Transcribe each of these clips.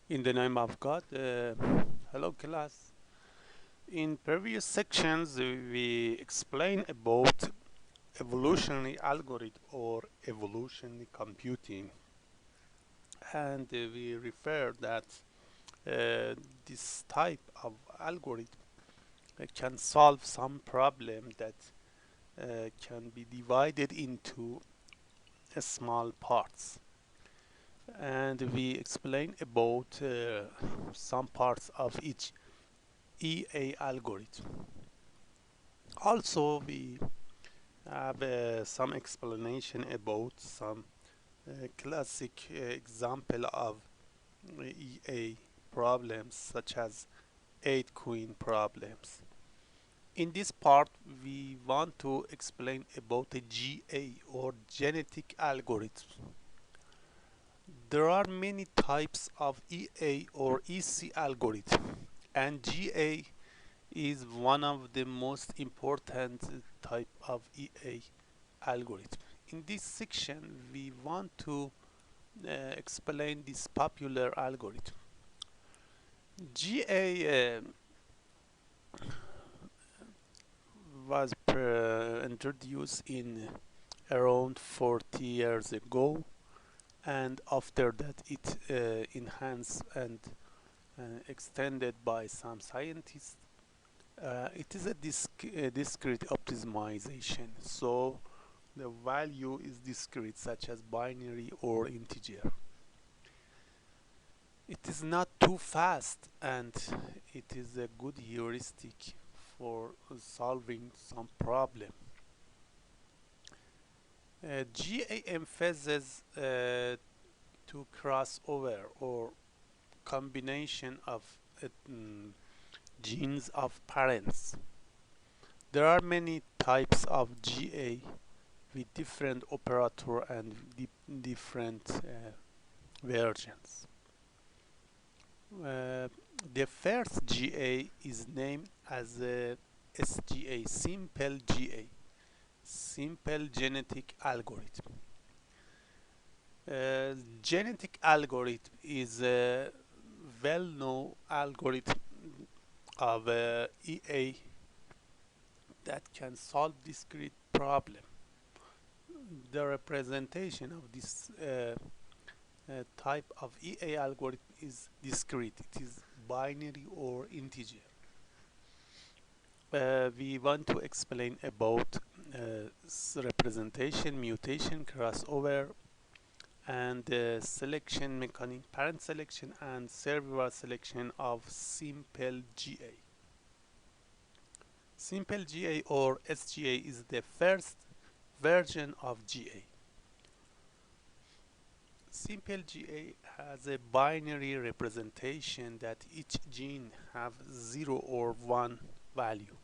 In the name of God, hello class. In previous sections, we explained about evolutionary algorithm or evolutionary computing, and we refer that this type of algorithm can solve some problem that can be divided into small parts. And we explain about some parts of each EA algorithm. Also, we have some explanation about some classic example of EA problems such as 8 queen problems. In this part, we want to explain about the GA or genetic algorithms. There are many types of EA or EC algorithm, and GA is one of the most important type of EA algorithm. In this section, we want to explain this popular algorithm. GA was introduced in around 40 years ago, and after that it enhanced and extended by some scientists. It is a discrete optimization, so the value is discrete, such as binary or integer. It is not too fast, and it is a good heuristic for solving some problem. GA emphasizes to crossover or combination of genes of parents. There are many types of GA with different operator and different versions. Uh, the first GA is named as a SGA, simple GA, simple genetic algorithm. Genetic algorithm is a well-known algorithm of EA that can solve discrete problem. The representation of this type of EA algorithm is discrete. It is binary or integer. We want to explain about representation, mutation, crossover, and selection mechanism, parent selection and server selection of simple GA. Simple GA or SGA is the first version of GA. Simple GA has a binary representation that each gene have 0 or 1 value.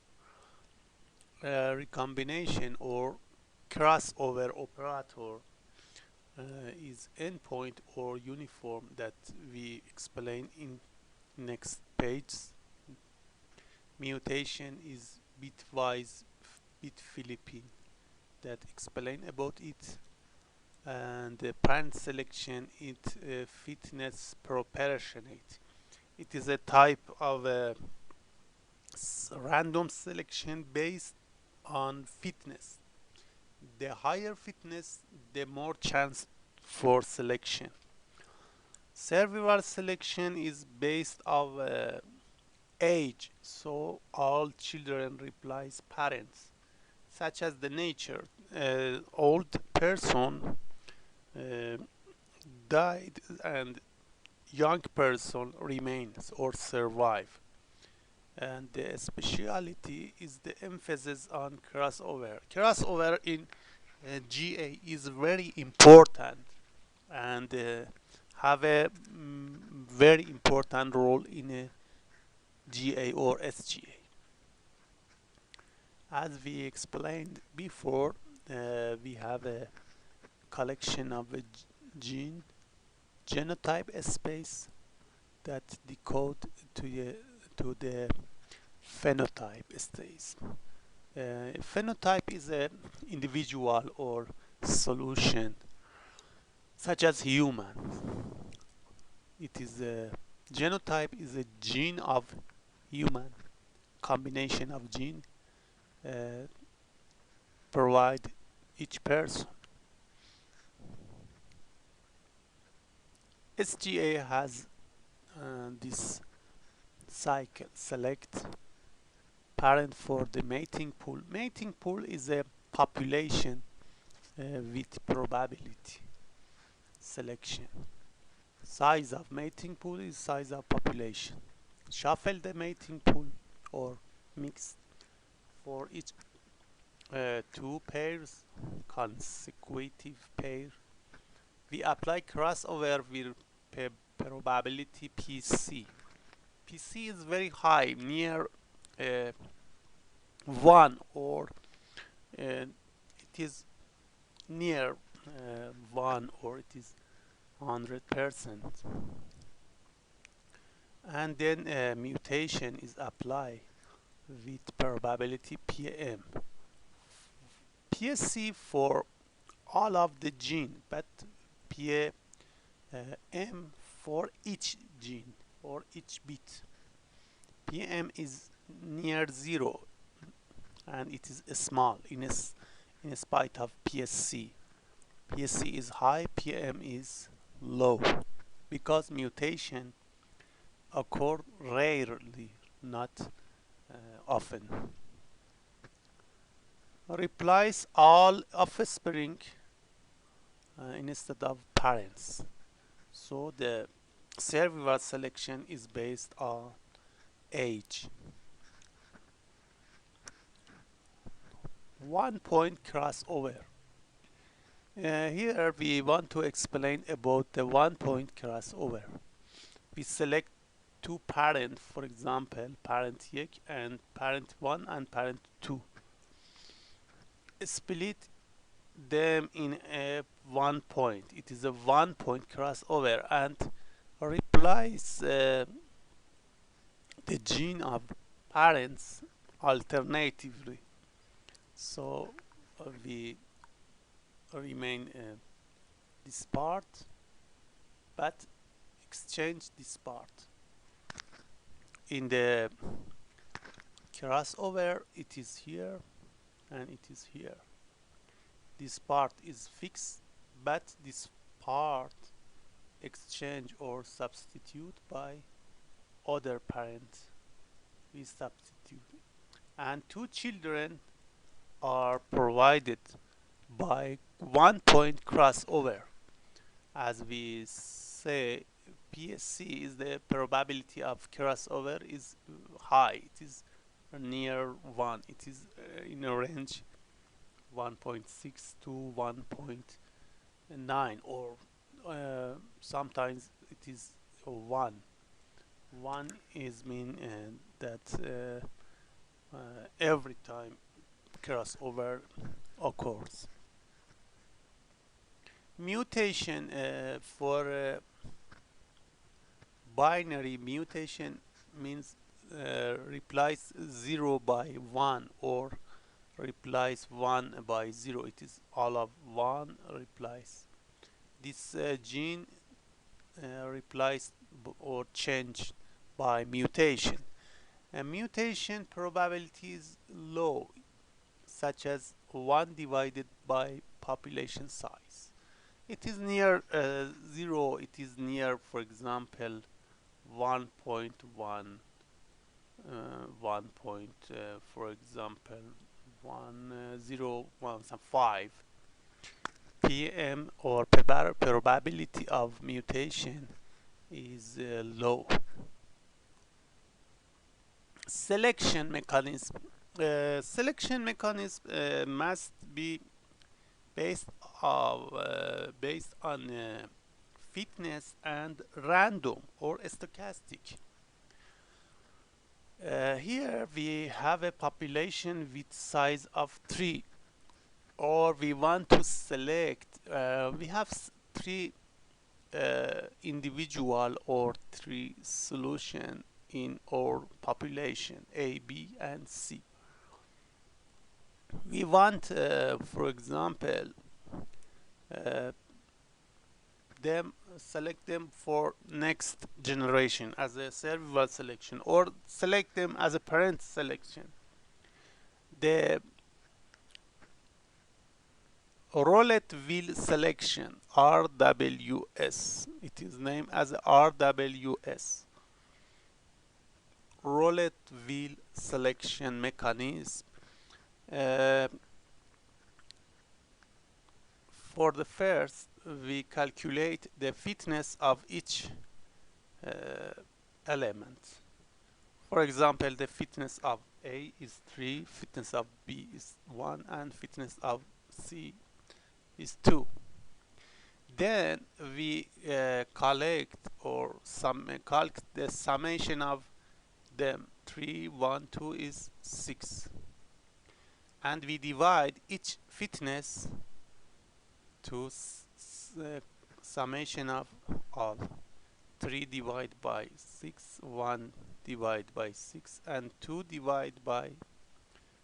Recombination or crossover operator is endpoint or uniform that we explain in next page. Mutation is bitwise bit flipping that explain about it, and the parent selection it fitness proportionate. It is a type of random selection based on fitness. The higher fitness, the more chance for selection. Survival selection is based on age, so all children replace parents, such as the nature. Old person uh, died and young person remains or survive. And the speciality is the emphasis on crossover. Crossover in GA is very important and have a very important role in a GA or SGA. As we explained before, we have a collection of a gene genotype space that decode to the phenotype space. Phenotype is an individual or solution, such as human. It is Genotype is a gene of human, combination of gene uh, provide each person. SGA has this cycle: select parent for the mating pool. Mating pool is a population with probability selection. Size of mating pool is size of population. Shuffle the mating pool or mix for each two pairs, consecutive pair. We apply crossover with probability PC. PC is very high, near 1, or it is near 1, or it is 100%. And then mutation is applied with probability PM. PSC for all of the gene, but PM for each gene or each bit. PM is near 0 and it is small in spite of PSC. PSC is high, PM is low, because mutation occur rarely, not often. Replace all offspring instead of parents. So the survival selection is based on age. 1-point crossover. Here we want to explain about the 1-point crossover. We select two parents, for example, parent 1 and parent 1 and parent 2. Split them in a 1 point. It is a 1-point crossover, and replace the gene of parents alternatively. So we remain this part, but exchange this part. In the crossover, it is here and it is here. This part is fixed, but this part exchange or substitute by other parent. We substitute, and two children are provided by 1-point crossover. As we say, PSC is the probability of crossover is high. It is near 1. It is in a range 1.6 to 1.9, or sometimes it is 1. 1 is mean that every time crossover occurs. Mutation for binary mutation means replace 0 by 1 or replace 1 by 0. It is all of 1 replace. This gene replaced or changed by mutation. A mutation probability is low, such as 1 divided by population size. It is near 0. It is near, for example, 1.1, 1. For example, 1.015. PM or probability of mutation is low. Selection mechanism. Selection mechanism must be based on fitness and random or stochastic. Here we have a population with size of 3, or we want to select, we have 3 individual or 3 solution in our population, A, B, and C. We want, for example, them, select them for next generation as a survival selection, or select them as a parent selection. The roulette wheel selection, RWS, it is named as RWS, roulette wheel selection mechanism. uh, for the first, we calculate the fitness of each uh, element. For example, the fitness of A is 3, fitness of B is 1, and fitness of C is 2. Then we collect or calc the summation of them. 3, 1, 2 is 6. And we divide each fitness to summation of all. 3 divided by 6, 1 divided by 6, and 2 divided by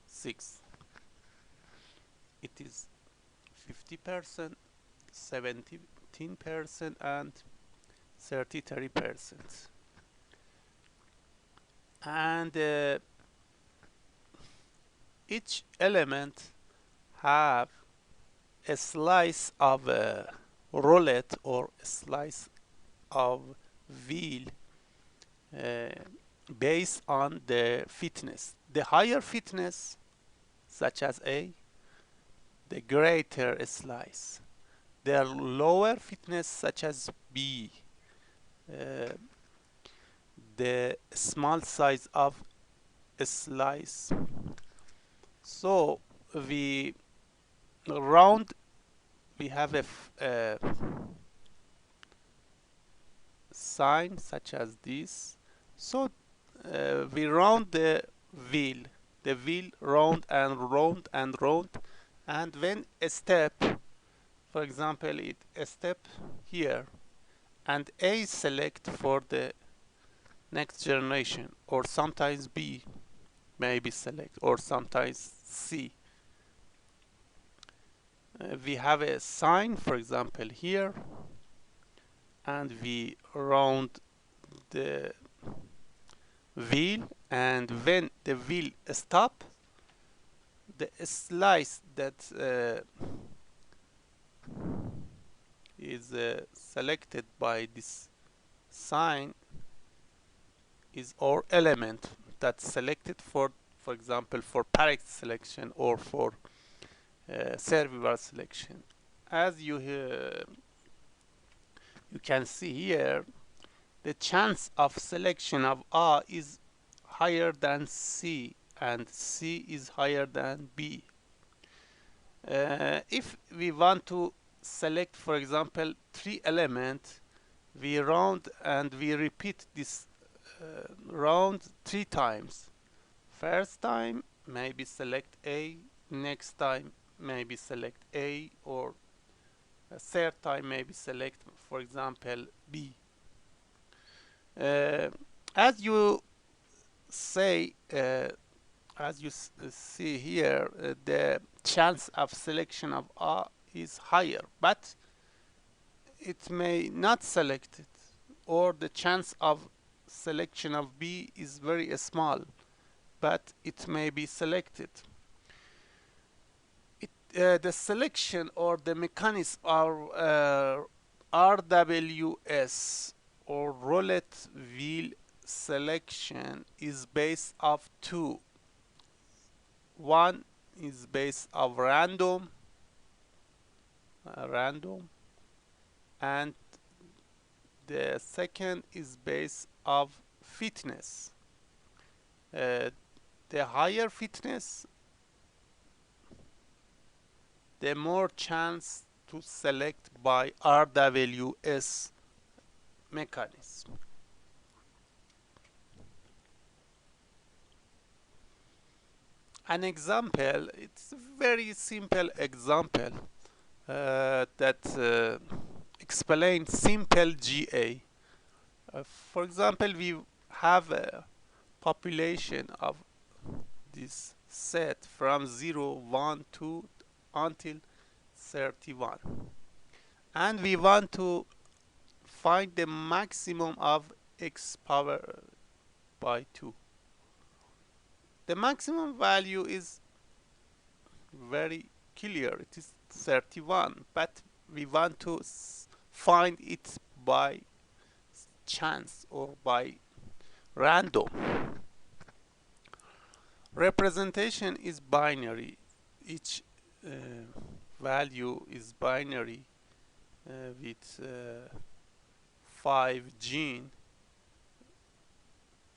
6. It is 50%, 17%, and 33%. And each element have a slice of roulette or a slice of wheel uh, based on the fitness. The higher fitness, such as A, the greater slice. The lower fitness, such as B, uh, the small size of a slice. So we round, we have a sign such as this. So we round the wheel round and round and round, and when a step, for example, a step here, and A select for the next generation, or sometimes B maybe select, or sometimes C. We have a sign, for example, here, and we round the wheel, and when the wheel stop, the slice that is selected by this sign is our element that's selected for example, for parent selection or for survivor selection. As you can see here, the chance of selection of A is higher than C, and C is higher than B. If we want to select, for example, 3 elements, we round and we repeat this round 3 times. First time maybe select A, next time maybe select A, or a third time maybe select, for example, B. As you say, as you see here, the chance of selection of A is higher, but it may not select it, or the chance of selection of B is very small, but it may be selected. The selection or the mechanism of RWS, or roulette wheel selection, is based of 2. One is based of random, and the second is based of fitness. The higher fitness, the more chance to select by RWS mechanism. An example, it's a very simple example that explains simple GA. For example, we have a population of this set from 0, 1, 2 until 31, and we want to find the maximum of x power by 2. The maximum value is very clear, it is 31, but we want to find it by chance or by random. Representation is binary. Each value is binary with 5 gene,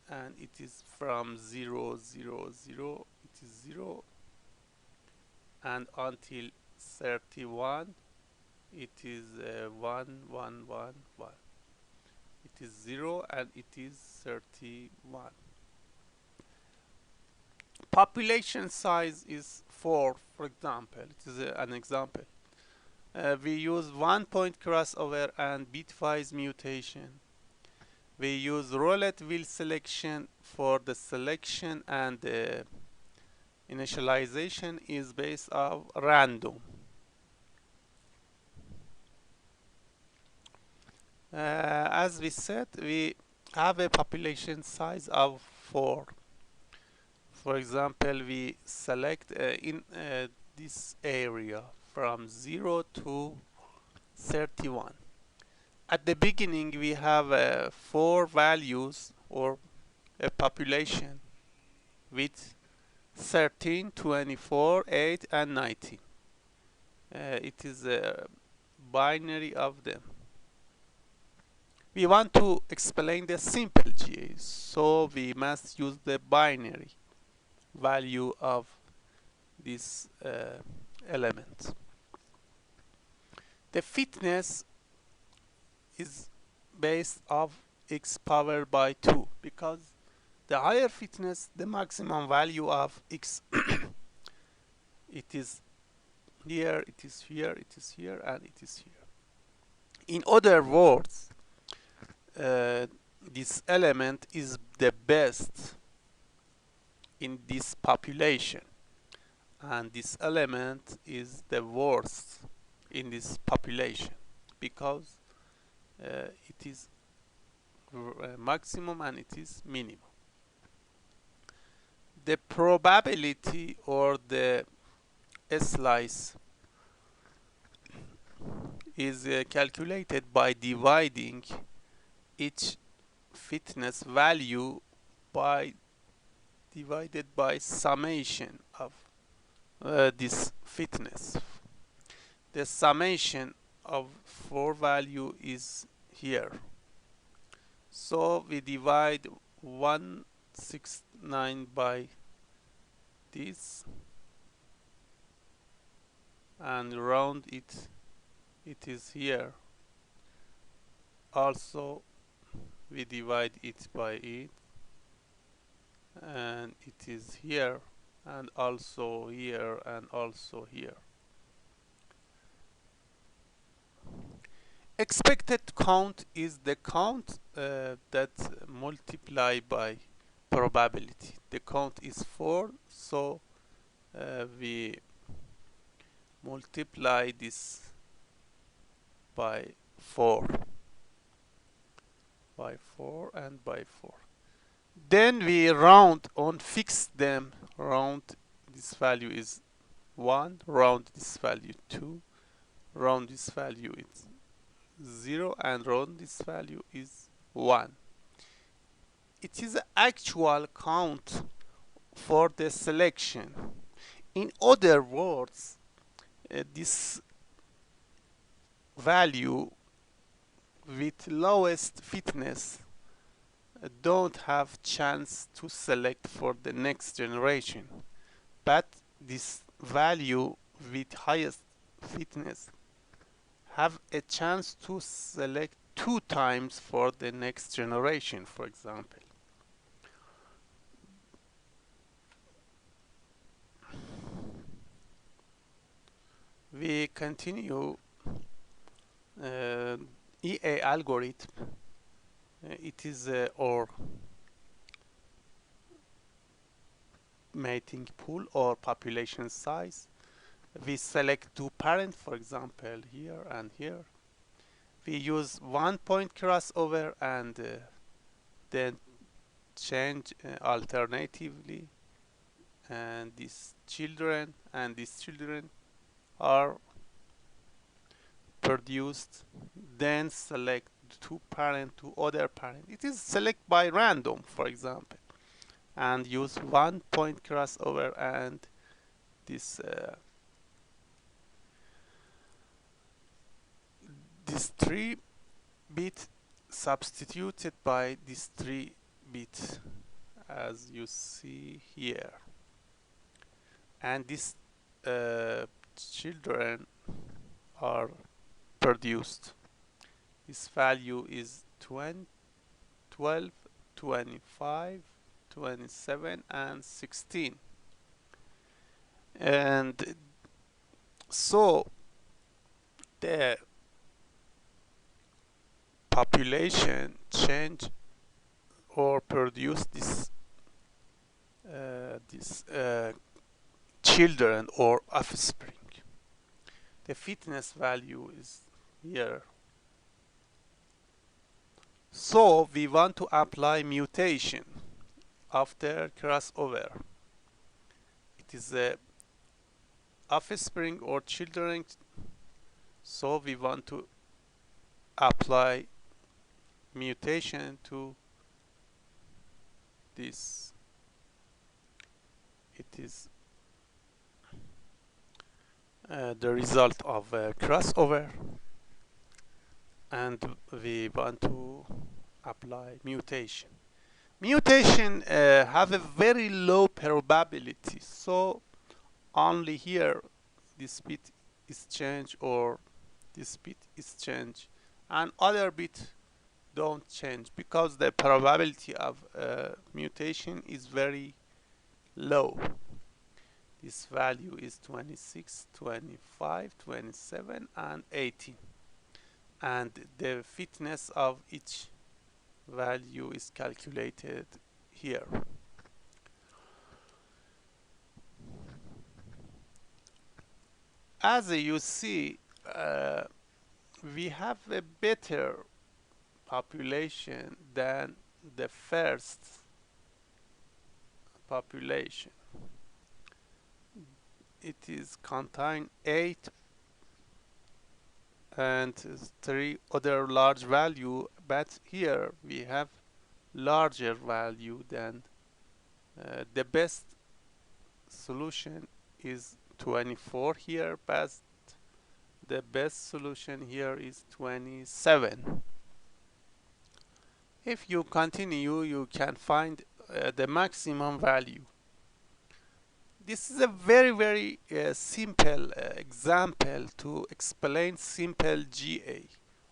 and it is from 0 0 0, it is 0, and until 31 it is 1 1 1 1. It is 0 and it is 31. Population size is 4, for example. It is an example. We use 1-point crossover and bitwise mutation. We use roulette wheel selection for the selection, and the initialization is based on random. As we said, we have a population size of 4. For example, we select in this area from 0 to 31. At the beginning, we have 4 values or a population with 13, 24, 8, and 19. It is a binary of them. We want to explain the simple GA, so we must use the binary value of this element. The fitness is based of x power by 2, because the higher fitness, the maximum value of x it is here, it is here, it is here, and it is here. In other words, this element is the best in this population, and this element is the worst in this population, because it is maximum and it is minimum. The probability or the slice is calculated by dividing each fitness value by divided by summation of this fitness. The summation of 4 value is here. So we divide 169 by this and round it, it is here. Also we divide it by it, and it is here, and also here, and also here. Expected count is the count that multiply by probability. The count is 4, so we multiply this by 4 and by 4. Then we round on, fix them, round this value is 1, round this value 2, round this value is 0, and round this value is 1. It is the actual count for the selection. In other words, this value with lowest fitness don't have chance to select for the next generation, but this value with highest fitness have a chance to select 2 times for the next generation, for example. We continue EA algorithm. It is our mating pool or population size. We select 2 parents, for example, here and here. we use 1 point crossover and then change alternatively, and these children are produced, then select to parent to other parent. It is select by random, for example, and use 1 point crossover, and this 3-bit substituted by this 3-bit, as you see here, and these children are produced. This value is 20, 12, 25, 27, and 16. And so the population change or produce this children or offspring. The fitness value is here. So we want to apply mutation after crossover. It is a offspring or children, so we want to apply mutation to this. It is the result of a crossover, and we want to apply mutation. Mutation have a very low probability, so only here this bit is changed or this bit is changed, and other bit don't change because the probability of mutation is very low. This value is 26, 25, 27, and 18, and the fitness of each value is calculated here. As you see, we have a better population than the first population. It is contain 8 and 3 other large value, but here we have larger value than the best solution is 24 here, but the best solution here is 27. If you continue, you can find the maximum value. This is a very simple example to explain simple GA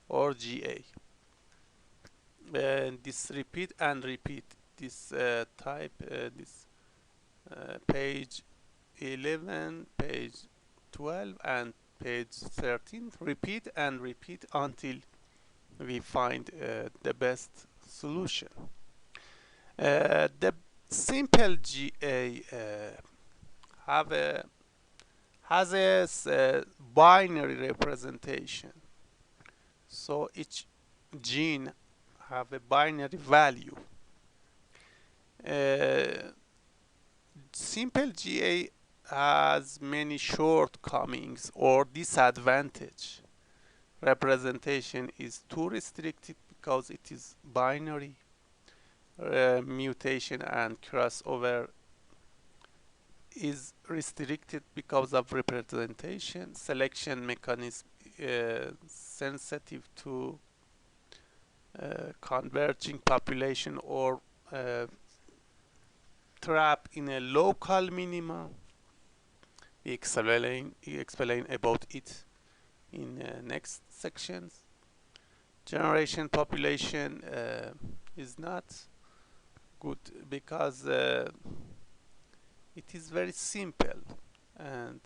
or GA. And this repeat and repeat, this type, this page 11, page 12, and page 13, repeat and repeat until we find the best solution. The simple GA has a binary representation, so each gene have a binary value. Simple GA has many shortcomings or disadvantage. Representation is too restricted because it is binary. Mutation and crossover is restricted because of representation. Selection mechanism sensitive to converging population or trap in a local minima. We explain about it in next sections. Generation population is not good because it is very simple and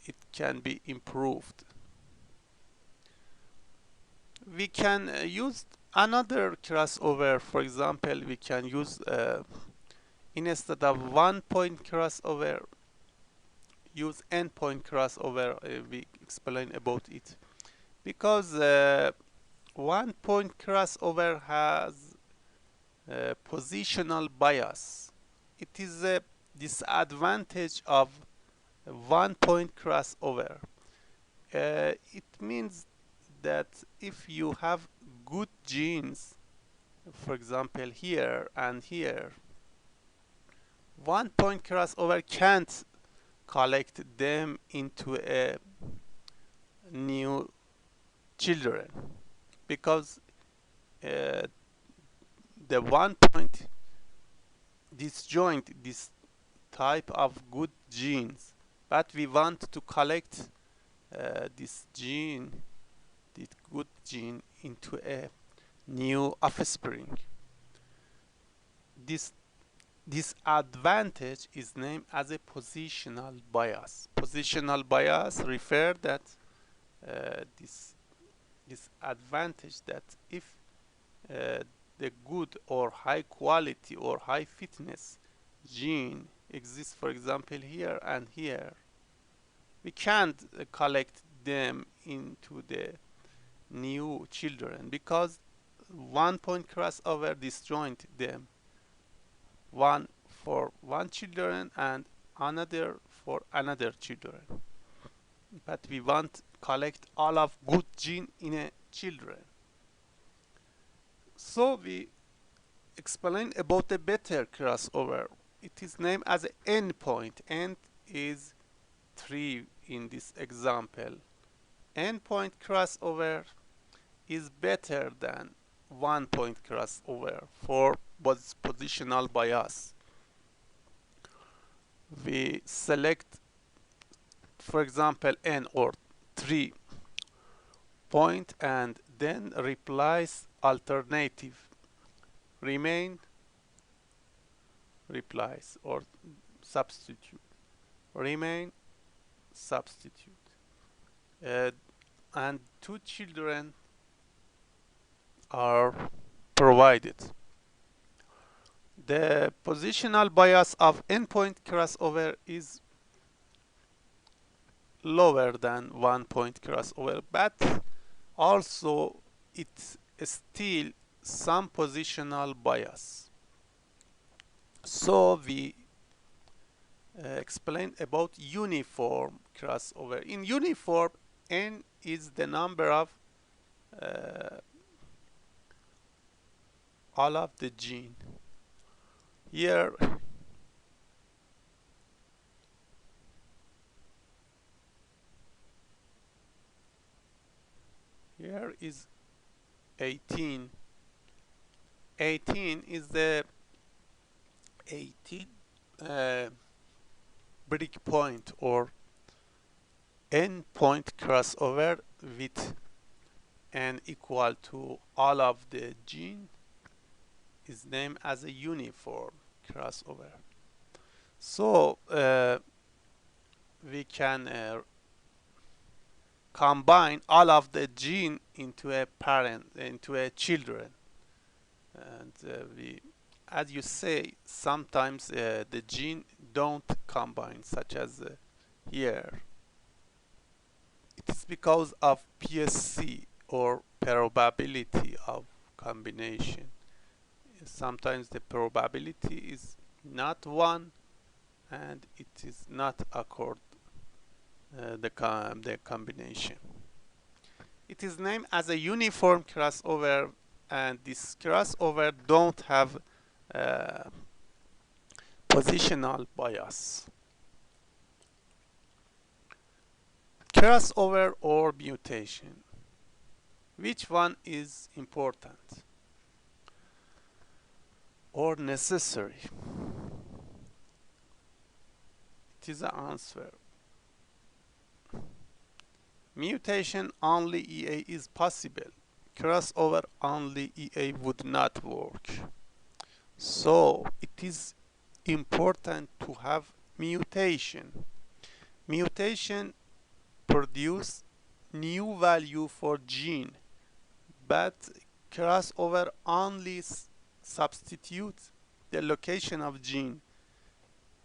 it can be improved. We can use another crossover. For example, we can use instead of 1 point crossover, use n point crossover. We explain about it. Because one point crossover has positional bias. It is a disadvantage of one point crossover. It means that if you have good genes, for example here and here, one point crossover can't collect them into a new children, because uh, the one point disjoint this type of good genes, but we want to collect this gene, this good gene, into a new offspring. This disadvantage is named as a positional bias. Positional bias refer that this advantage, that if the good or high quality or high fitness gene exists, for example here and here, we can't collect them into the new children, because one point crossover disjoint them, one for one children and another for another children. But we want collect all of good gene in a children. So we explain about the better crossover. It is named as n point. N is 3 in this example. N point crossover is better than 1 point crossover for positional bias. We select, for example, n or 3 point and then replace alternative remain, replace, or substitute, remain, substitute, and two children are provided. The positional bias of n-point crossover is lower than 1 point crossover, but also it's still some positional bias. So we explain about uniform crossover. In uniform, n is the number of all of the gene. Here is 18. 18 is the 18 break point or n point crossover with n equal to all of the gene is named as a uniform crossover. So we can combine all of the gene into a parent, into a children, and we, as you say, sometimes the gene don't combine, such as here. It is because of PSC, or probability of combination. Sometimes the probability is not 1 and it is not accord the combination. It is named as a uniform crossover, and this crossover don't have positional bias. Crossover or mutation. Which one is important or necessary? It is the answer. Mutation only EA is possible. Crossover only EA would not work. So it is important to have mutation. Mutation produce new value for gene, but crossover only substitutes the location of gene.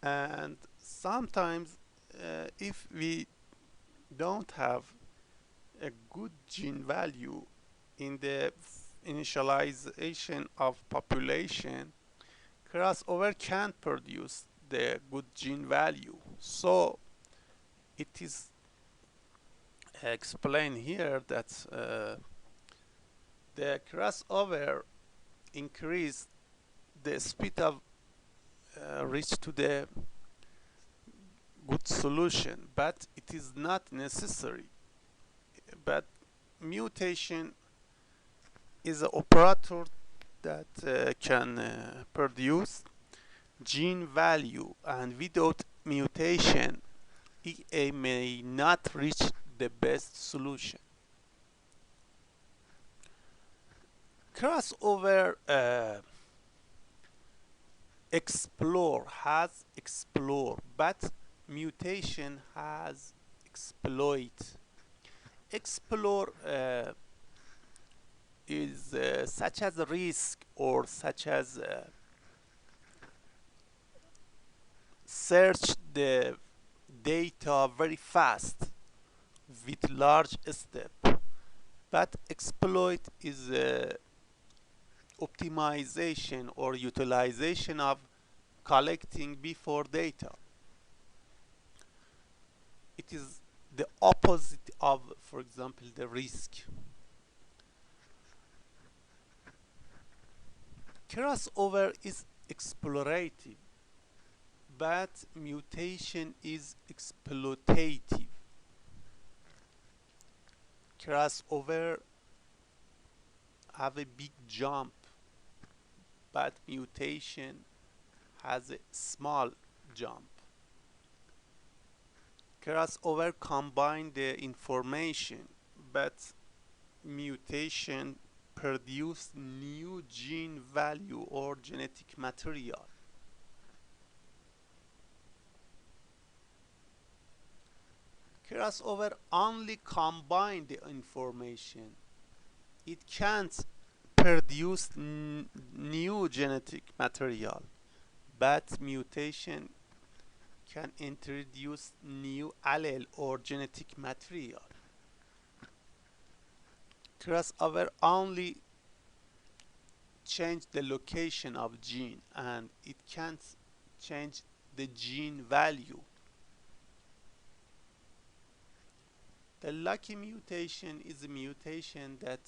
And sometimes if we don't have a good gene value in the initialization of population, crossover can't produce the good gene value. So it is explained here that the crossover increase the speed of reach to the good solution, but it is not necessary. But mutation is an operator that can produce gene value, and without mutation it may not reach the best solution. Crossover has explore, but mutation has exploit. Explore is such as a risk, or such as search the data very fast with large step, but exploit is optimization or utilization of collecting before data. It is the opposite of, for example, the risk. Crossover is explorative, but mutation is exploitative. Crossover have a big jump, but mutation has a small jump. Crossover combine the information, but mutation produce new gene value or genetic material. Crossover only combine the information. It can't produce new genetic material, but mutation can introduce new allele or genetic material. Crossover only change the location of gene, and it can't change the gene value. The lucky mutation is a mutation that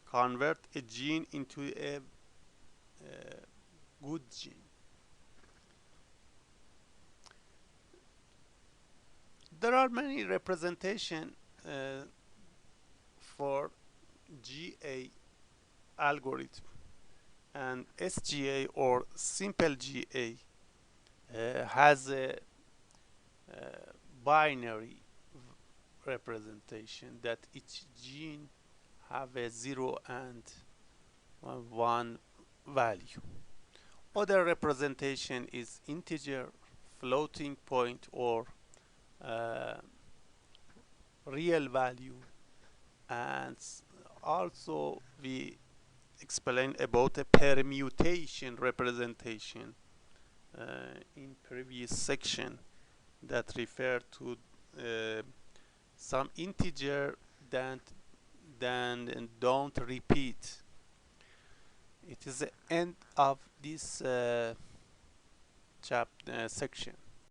convert a gene into a good gene. There are many representation for GA algorithm, and SGA or simple GA has a binary representation that each gene have a 0 and 1 value. Other representation is integer, floating point, or real value. And also we explain about a permutation representation in previous section that refer to some integer that then don't repeat. It is the end of this section.